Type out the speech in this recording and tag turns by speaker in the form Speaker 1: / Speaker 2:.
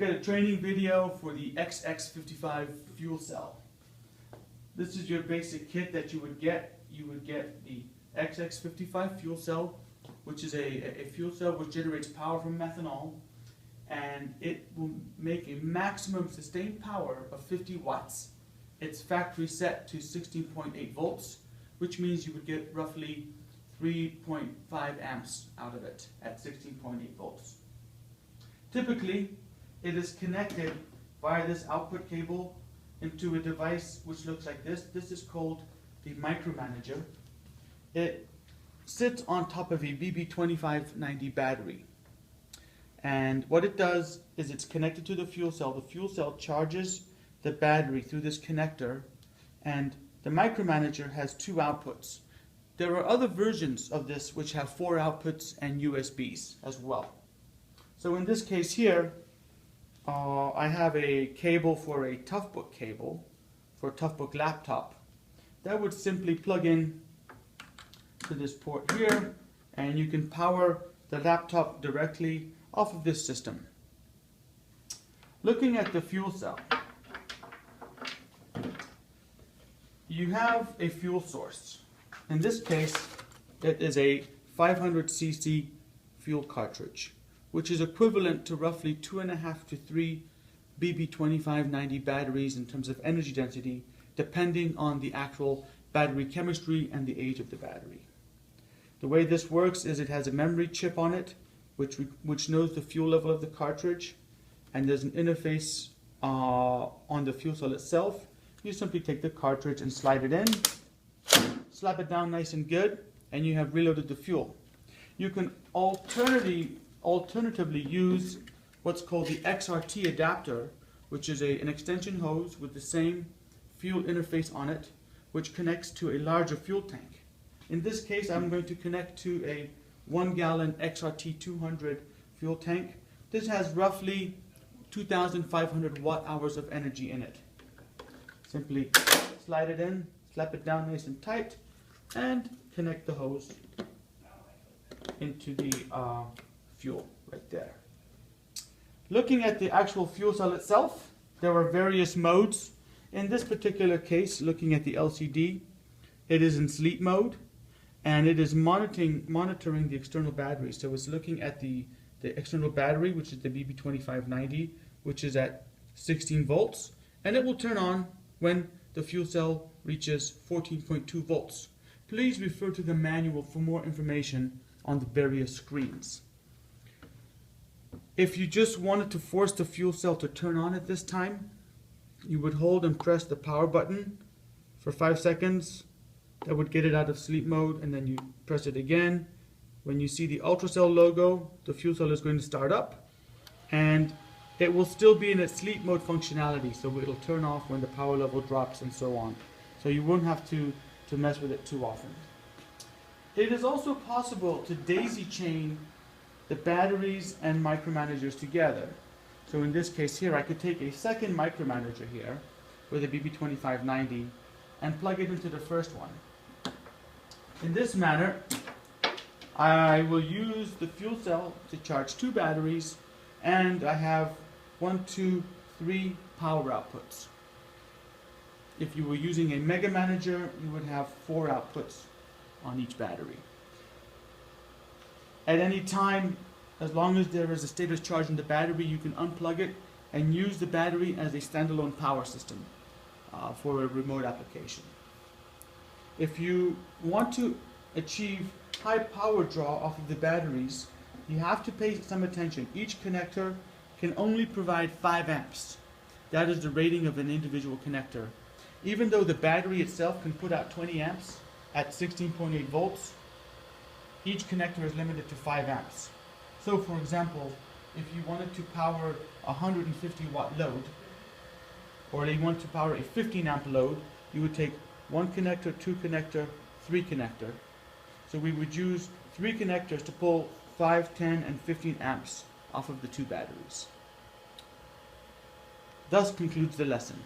Speaker 1: Got a training video for the XX55 fuel cell. This is your basic kit that you would get. You would get the XX55 fuel cell, which is a fuel cell which generates power from methanol, and it will make a maximum sustained power of 50 watts. It's factory set to 16.8 volts, which means you would get roughly 3.5 amps out of it at 16.8 volts. Typically, it is connected via this output cable into a device which looks like this. This is called the micromanager. It sits on top of a BB2590 battery. And what it does is it's connected to the fuel cell. The fuel cell charges the battery through this connector, and the micromanager has two outputs. There are other versions of this which have 4 outputs and USBs as well. So in this case here, I have a cable for a Toughbook cable, for a Toughbook laptop. That would simply plug in to this port here, and you can power the laptop directly off of this system. Looking at the fuel cell, you have a fuel source. In this case, it is a 500cc fuel cartridge, which is equivalent to roughly 2.5 to 3 BB2590 batteries in terms of energy density, depending on the actual battery chemistry and the age of the battery. The way this works is it has a memory chip on it, which knows the fuel level of the cartridge, and there's an interface on the fuel cell itself. You simply take the cartridge and slide it in, slap it down nice and good, and you have reloaded the fuel. You can alternatively use what's called the XRT adapter, which is an extension hose with the same fuel interface on it, which connects to a larger fuel tank. In this case, I'm going to connect to a 1-gallon XRT 200 fuel tank. This has roughly 2,500 watt-hours of energy in it. Simply slide it in, slap it down nice and tight, and connect the hose into the fuel right there. Looking at the actual fuel cell itself, there are various modes. In this particular case, looking at the LCD, it is in sleep mode, and it is monitoring the external battery. So it's looking at the external battery, which is the BB2590, which is at 16 volts, and it will turn on when the fuel cell reaches 14.2 volts. Please refer to the manual for more information on the various screens. If you just wanted to force the fuel cell to turn on at this time, you would hold and press the power button for 5 seconds. That would get it out of sleep mode, and then you press it again. When you see the Ultracell logo, the fuel cell is going to start up, and it will still be in its sleep mode functionality, so it'll turn off when the power level drops and so on. So you won't have to mess with it too often. It is also possible to daisy chain the batteries and micromanagers together. So in this case here, I could take a second micromanager here with a BB2590 and plug it into the first one. In this manner, I will use the fuel cell to charge 2 batteries, and I have 1, 2, 3 power outputs. If you were using a mega manager, you would have 4 outputs on each battery. At any time, as long as there is a status charge in the battery, you can unplug it and use the battery as a standalone power system for a remote application. If you want to achieve high power draw off of the batteries, you have to pay some attention. Each connector can only provide 5 amps. That is the rating of an individual connector. Even though the battery itself can put out 20 amps at 16.8 volts, each connector is limited to 5 amps. So for example, if you wanted to power a 150 watt load, or you want to power a 15 amp load, you would take 1 connector, 2 connector, 3 connector. So we would use 3 connectors to pull 5, 10, and 15 amps off of the 2 batteries. Thus concludes the lesson.